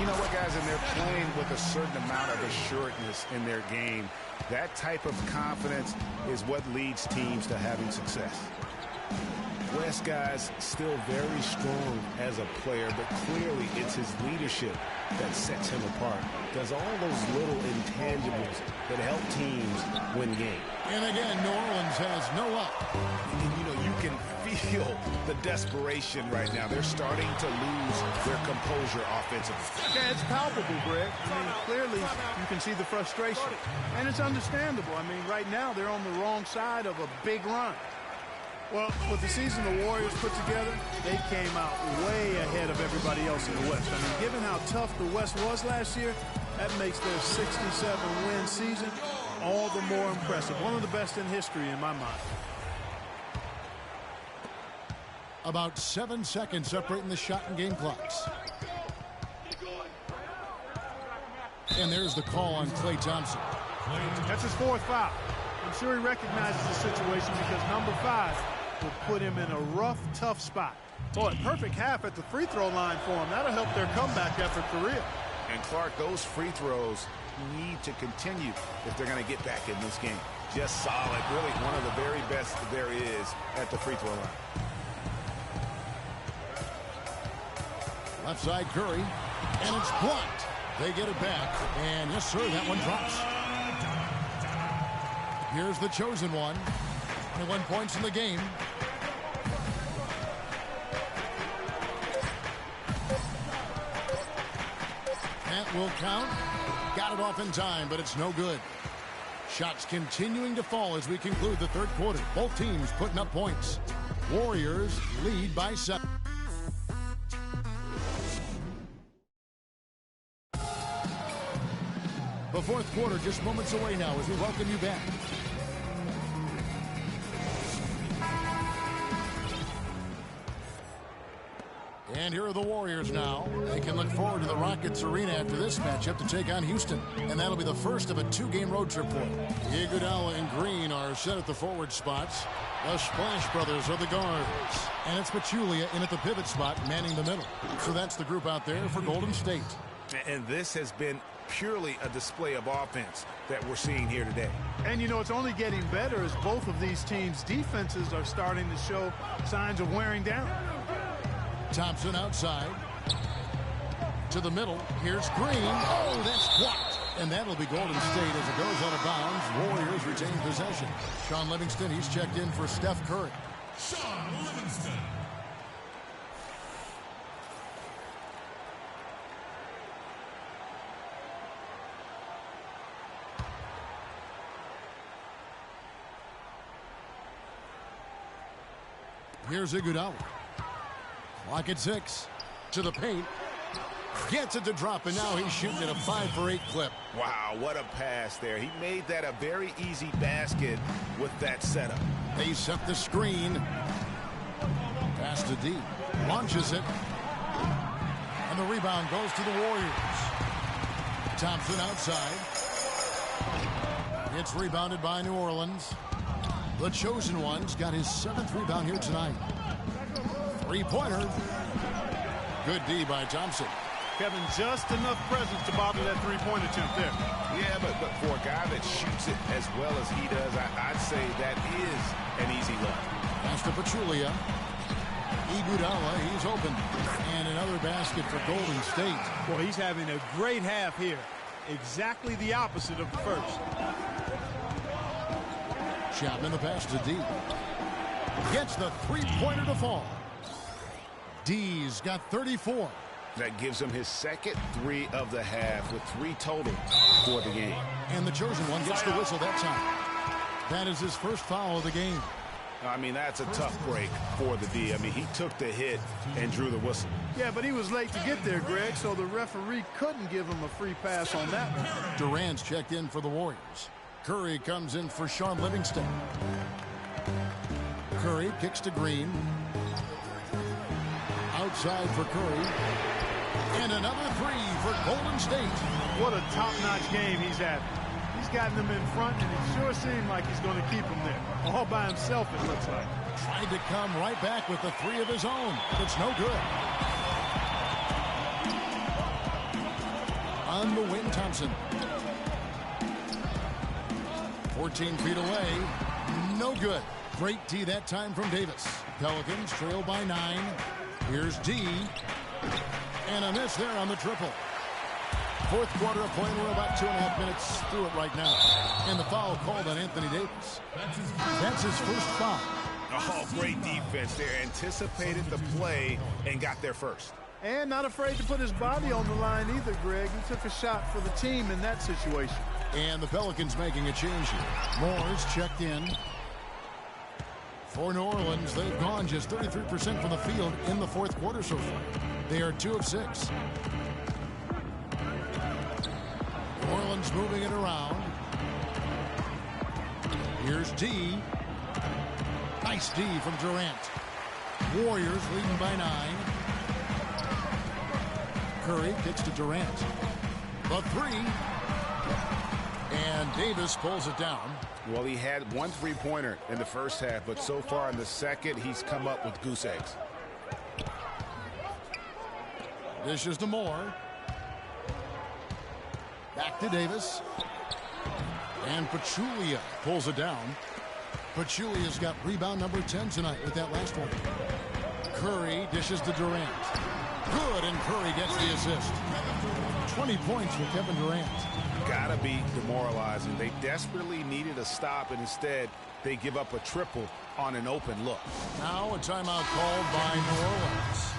You know what, guys, and they're playing with a certain amount of assuredness in their game. That type of confidence is what leads teams to having success. West, guys, still very strong as a player, but clearly it's his leadership that sets him apart. Does all those little intangibles that help teams win games. And again, New Orleans has no up. And, you know, you can feel the desperation right now. They're starting to lose their composure offensively. Yeah, it's palpable, Greg. I mean, clearly you can see the frustration. And it's understandable. I mean, right now they're on the wrong side of a big run. Well, with the season the Warriors put together, they came out way ahead of everybody else in the West. I mean, given how tough the West was last year, that makes their 67-win season all the more impressive. One of the best in history in my mind. About 7 seconds separating the shot and game clocks. And there's the call on Klay Thompson. That's his 4th foul. I'm sure he recognizes the situation because number 5 will put him in a rough, tough spot. Boy, perfect half at the free throw line for him. That'll help their comeback effort for real. And Clark, those free throws need to continue if they're going to get back in this game. Just solid, really one of the very best there is at the free throw line. Left side Curry, and it's blocked. They get it back, and yes, sir, that one drops. Here's the chosen one. 21 points in the game. That will count. Got it off in time, but it's no good. Shots continuing to fall as we conclude the third quarter. Both teams putting up points. Warriors lead by 7. The fourth quarter just moments away now as we welcome you back. And here are the Warriors now. They can look forward to the Rockets arena after this matchup to take on Houston. And that'll be the first of a 2-game road trip for them. Iguodala and Green are set at the forward spots. The Splash Brothers are the guards. And it's Pachulia in at the pivot spot, manning the middle. So that's the group out there for Golden State. And this has been purely a display of offense that we're seeing here today. And, you know, it's only getting better as both of these teams' defenses are starting to show signs of wearing down. Thompson outside. To the middle. Here's Green. Oh, that's blocked. And that'll be Golden State as it goes out of bounds. Warriors retain possession. Sean Livingston, he's checked in for Steph Curry. Sean Livingston. Here's Iguodala. Clock at 6. To the paint. Gets it to drop, and now he's shooting at a 5 for 8 clip. Wow, what a pass there. He made that a very easy basket with that setup. They set the screen. Pass to D. Launches it. And the rebound goes to the Warriors. Thompson outside. It's rebounded by New Orleans. The chosen one's got his 7th rebound here tonight. Three-pointer. Good D by Thompson. Kevin, just enough presence to bother that three-point attempt there. Yeah, but for a guy that shoots it as well as he does, I'd say that is an easy look. Pass to Pachulia. Iguodala, he's open. And another basket for Golden State. Well, he's having a great half here. Exactly the opposite of the first. Chapman the pass to D. Gets the three-pointer to fall. D's got 34. That gives him his second 3 of the half with 3 total for the game. And the chosen one gets the whistle that time. That is his first foul of the game. I mean, that's a tough break for the D. I mean, he took the hit and drew the whistle. Yeah, but he was late to get there, Greg, so the referee couldn't give him a free pass on that one. Durant's checked in for the Warriors. Curry comes in for Sean Livingston. Curry kicks to Green. Outside for Curry. And another three for Golden State. What a top-notch game he's having. He's gotten them in front, and it sure seemed like he's going to keep them there. All by himself, it looks like. Tried to come right back with the three of his own. It's no good. On the wing, Thompson. 14 feet away. No good. Great D that time from Davis. Pelicans trail by 9. Here's D. And a miss there on the triple. Fourth quarter of play. We're about 2.5 minutes through it right now. And the foul called on Anthony Davis. That's his first foul. Oh, great defense there. Anticipated the play and got there first. And not afraid to put his body on the line either, Greg. He took a shot for the team in that situation. And the Pelicans making a change here. Moore's checked in. For New Orleans, they've gone just 33% from the field in the fourth quarter so far. They are 2 of 6. New Orleans moving it around. Here's D. Nice D from Durant. Warriors leading by 9. Curry kicks to Durant. The three. And Davis pulls it down. Well, he had 1 3-pointer in the first half, but so far in the second, he's come up with goose eggs. Dishes to Moore. Back to Davis. And Pachulia pulls it down. Pachulia's got rebound number 10 tonight with that last one. Curry dishes to Durant. Good, and Curry gets the assist. 20 points for Kevin Durant. Gotta be demoralizing. They desperately needed a stop, and instead they give up a triple on an open look. Now a timeout called by New Orleans.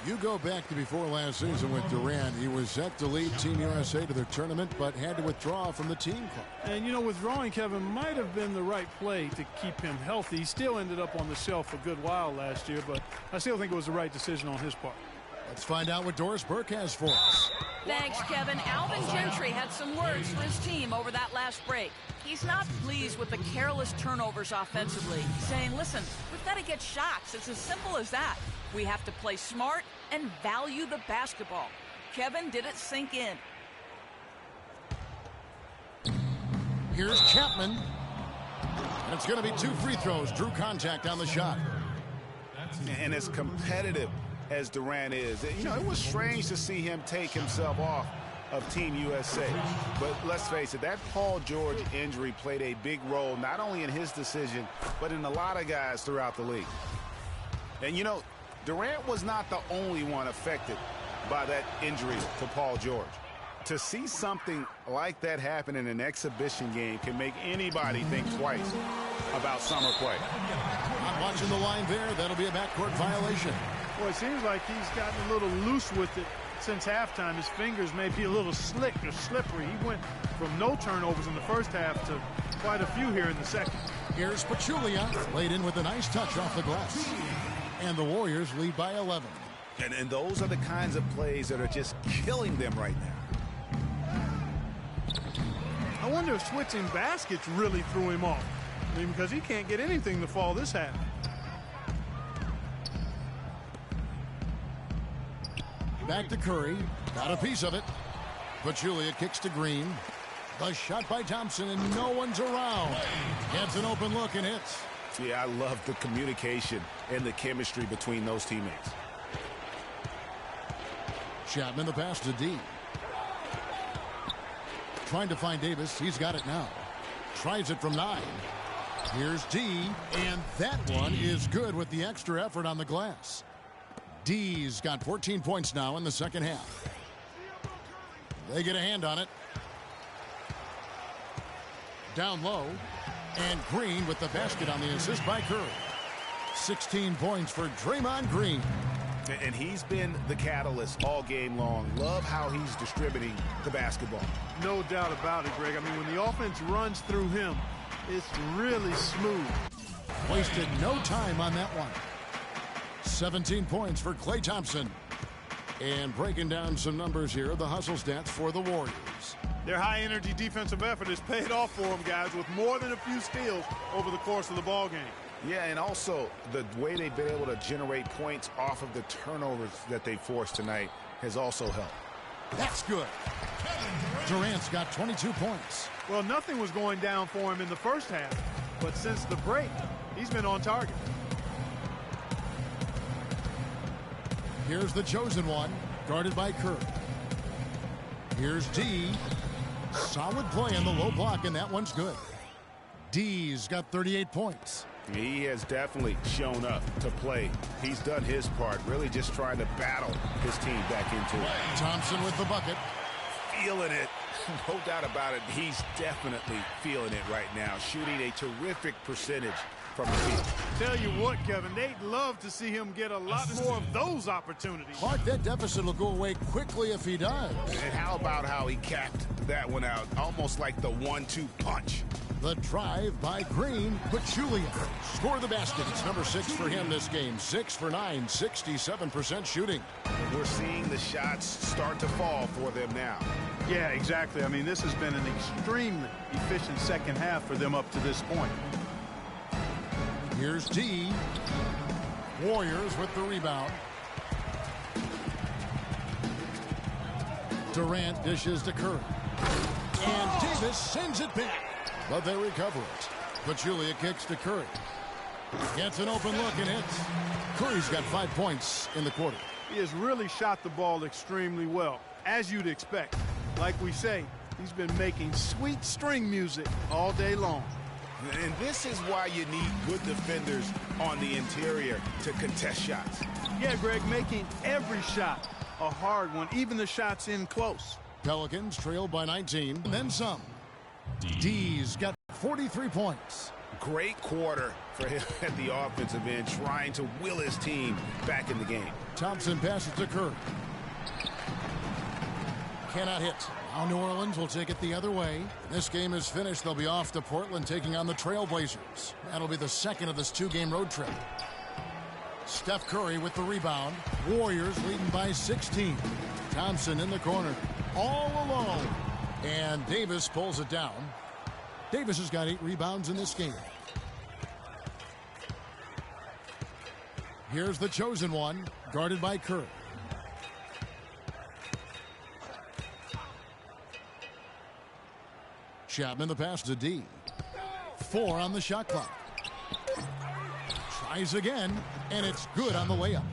You go back to before last season with Durant. He was set to lead Team USA to their tournament, but had to withdraw from the team club. And, you know, withdrawing Kevin might have been the right play to keep him healthy. He still ended up on the shelf a good while last year, but I still think it was the right decision on his part. Let's find out what Doris Burke has for us. Thanks, Kevin. Alvin Gentry had some words for his team over that last break. He's not pleased with the careless turnovers offensively, saying, listen, we've got to get shots. It's as simple as that. We have to play smart and value the basketball. Kevin did it sink in. Here's Chapman. And it's going to be 2 free throws. Drew contact on the shot. And as competitive as Durant is, you know, it was strange to see him take himself off of Team USA. But let's face it, that Paul George injury played a big role, not only in his decision, but in a lot of guys throughout the league. And, you know, Durant was not the only one affected by that injury to Paul George. To see something like that happen in an exhibition game can make anybody think twice about summer play. I'm watching the line there. That'll be a backcourt violation. Well, it seems like he's gotten a little loose with it since halftime. His fingers may be a little slick or slippery. He went from no turnovers in the first half to quite a few here in the second. Here's Pachulia, laid in with a nice touch off the glass. And the Warriors lead by 11. And those are the kinds of plays that are just killing them right now. I wonder if switching baskets really threw him off. I mean, because he can't get anything to fall this half. Back to Curry. Got a piece of it. Pachulia kicks to Green. The shot by Thompson, and no one's around. Gets an open look and hits. Yeah, I love the communication and the chemistry between those teammates. Chapman, the pass to D. Trying to find Davis. He's got it now. Tries it from 9. Here's D, and that one is good with the extra effort on the glass. D's got 14 points now in the second half. They get a hand on it. Down low. And Green with the basket on the assist by Curry. 16 points for Draymond Green. And he's been the catalyst all game long. Love how he's distributing the basketball. No doubt about it, Greg. I mean, when the offense runs through him, it's really smooth. Wasted no time on that one. 17 points for Klay Thompson. And breaking down some numbers here, the hustle stats for the Warriors. Their high-energy defensive effort has paid off for them, guys, with more than a few steals over the course of the ball game. Yeah, and also the way they've been able to generate points off of the turnovers that they forced tonight has also helped. That's good. Durant's got 22 points. Well, nothing was going down for him in the first half, but since the break, he's been on target. Here's the chosen one, guarded by Curry. Here's D. Solid play in the low block, and that one's good. D's got 38 points. He has definitely shown up to play. He's done his part, really just trying to battle his team back into it. Thompson with the bucket. Feeling it. No doubt about it. He's definitely feeling it right now. Shooting a terrific percentage from the field. Tell you what, Kevin, they'd love to see him get a lot more of those opportunities. Clark, that deficit will go away quickly if he does. And how about how he capped that one out? Almost like the 1-2 punch. The drive by Green, but Julian score the basket. It's number 6 for him this game. 6 for 9, 67% shooting. We're seeing the shots start to fall for them now. Yeah, exactly. I mean, this has been an extremely efficient second half for them up to this point. Here's D. Warriors with the rebound. Durant dishes to Curry. And Davis sends it back. But they recover it. Pachulia kicks to Curry. Gets an open look and hits. Curry's got 5 points in the quarter. He has really shot the ball extremely well, as you'd expect. Like we say, he's been making sweet string music all day long. And this is why you need good defenders on the interior to contest shots. Yeah, Greg, making every shot a hard one, even the shots in close. Pelicans trail by 19, and then some. D's got 43 points. Great quarter for him at the offensive end, trying to will his team back in the game. Thompson passes to Curry. Cannot hit. Now New Orleans will take it the other way. This game is finished. They'll be off to Portland taking on the Trailblazers. That'll be the second of this 2-game road trip. Steph Curry with the rebound. Warriors leading by 16. Thompson in the corner. All alone. And Davis pulls it down. Davis has got 8 rebounds in this game. Here's the chosen one, guarded by Curry. Chapman the pass to D. 4 on the shot clock. Tries again, and it's good on the layup.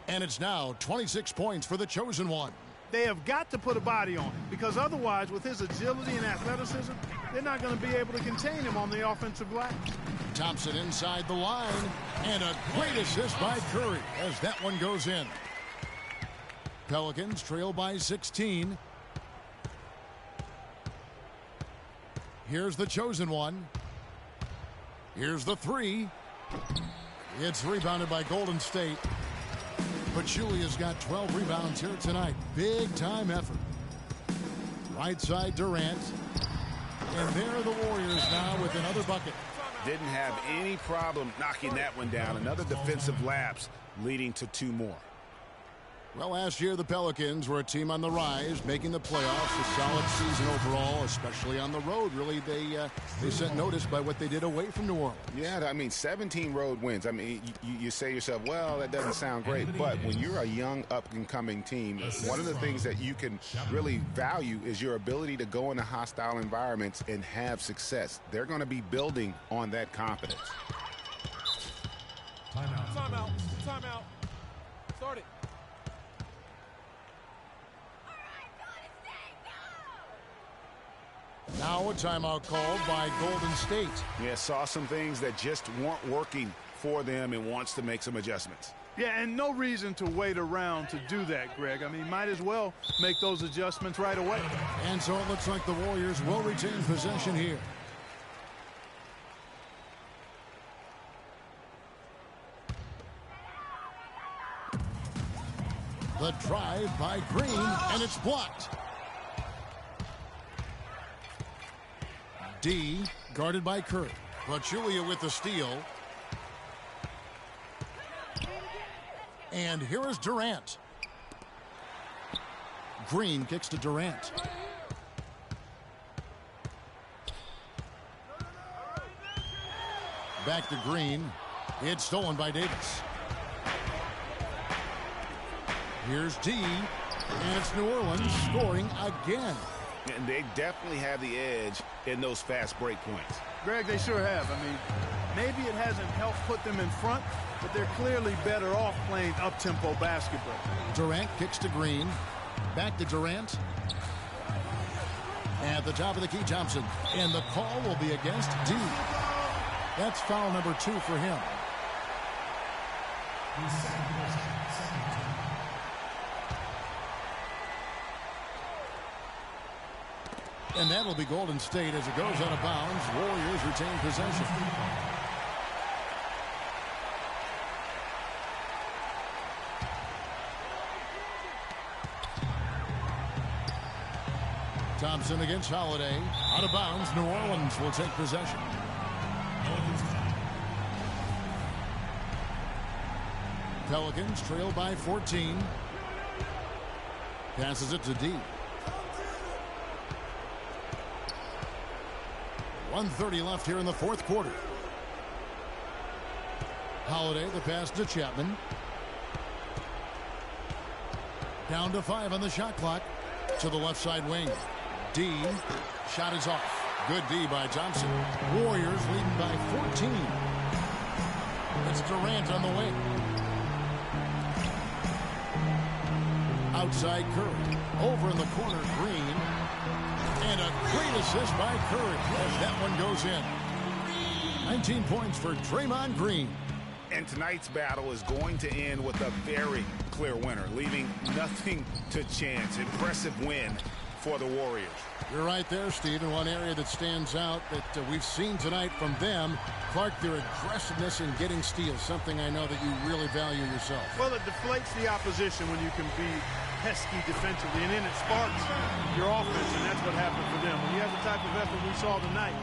And it's now 26 points for the chosen one. They have got to put a body on him, because otherwise, with his agility and athleticism, they're not going to be able to contain him on the offensive glass. Thompson inside the line, and a great assist by Curry as that one goes in. Pelicans trail by 16. Here's the chosen one. Here's the 3. It's rebounded by Golden State. But Julia's got 12 rebounds here tonight. Big time effort. Right side Durant. And there are the Warriors now with another bucket. Didn't have any problem knocking that one down. Another defensive lapse leading to 2 more. Well, last year the Pelicans were a team on the rise, making the playoffs. A solid season overall, especially on the road. Really, they sent notice by what they did away from New Orleans. Yeah, I mean, 17 road wins. I mean, you say to yourself, well, that doesn't sound great. But when you're a young, up-and-coming team, one of the things that you can really value is your ability to go into hostile environments and have success. They're going to be building on that confidence. Timeout. Timeout. Timeout. Start it. Now a timeout called by Golden State. Yeah, saw some things that just weren't working for them and wants to make some adjustments. Yeah, and no reason to wait around to do that, Greg. I mean, might as well make those adjustments right away. And so it looks like the Warriors will retain possession here. The drive by Green, and it's blocked. D, guarded by Curry. Pachulia with the steal. And here is Durant. Green kicks to Durant. back to Green. It's stolen by Davis. Here's D, and it's New Orleans scoring again. And they definitely have the edge in those fast break points. Greg, they sure have. I mean, maybe it hasn't helped put them in front, but they're clearly better off playing up-tempo basketball. Durant kicks to Green. Back to Durant. At the top of the key, Thompson. And the call will be against D. That's foul number 2 for him. And that'll be Golden State as it goes out of bounds. Warriors retain possession. Thompson against Holiday. Out of bounds. New Orleans will take possession. Pelicans trail by 14. Passes it to D. 1:30 left here in the fourth quarter. Holiday, the pass to Chapman. Down to 5 on the shot clock. To the left side wing. D. Shot is off. Good D by Thompson. Warriors leading by 14. It's Durant on the wing. Outside Curry. Over in the corner, Green. And a great assist by Curry as that one goes in. 19 points for Draymond Green. And tonight's battle is going to end with a very clear winner, leaving nothing to chance. Impressive win for the Warriors. You're right there, Steve. And one area that stands out that we've seen tonight from them, Clark, their aggressiveness in getting steals, something I know that you really value yourself. Well, it deflates the opposition when you can be pesky defensively, and then it sparks your offense, and that's what happened for them. When you have the type of effort we saw tonight,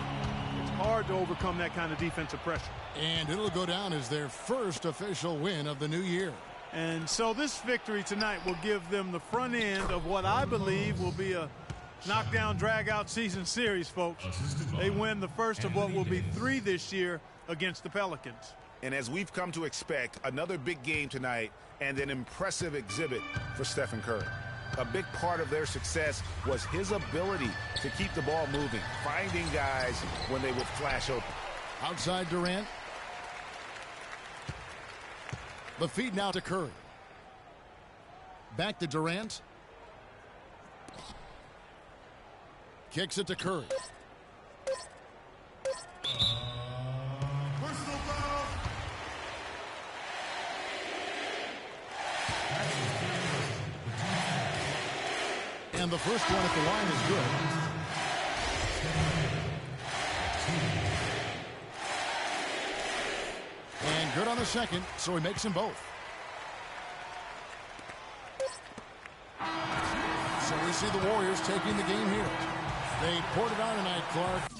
it's hard to overcome that kind of defensive pressure. And it'll go down as their first official win of the new year. And so this victory tonight will give them the front end of what I believe will be a knockdown, drag-out season series, folks. They win the first of what will be 3 this year against the Pelicans. And as we've come to expect, another big game tonight and an impressive exhibit for Stephen Curry. A big part of their success was his ability to keep the ball moving, finding guys when they would flash open. Outside Durant. The feed now to Curry. Back to Durant. Kicks it to Curry. Personal foul. And the first one at the line is good. And good on the second, so he makes them both. So we see the Warriors taking the game here. They poured it on tonight, Clark.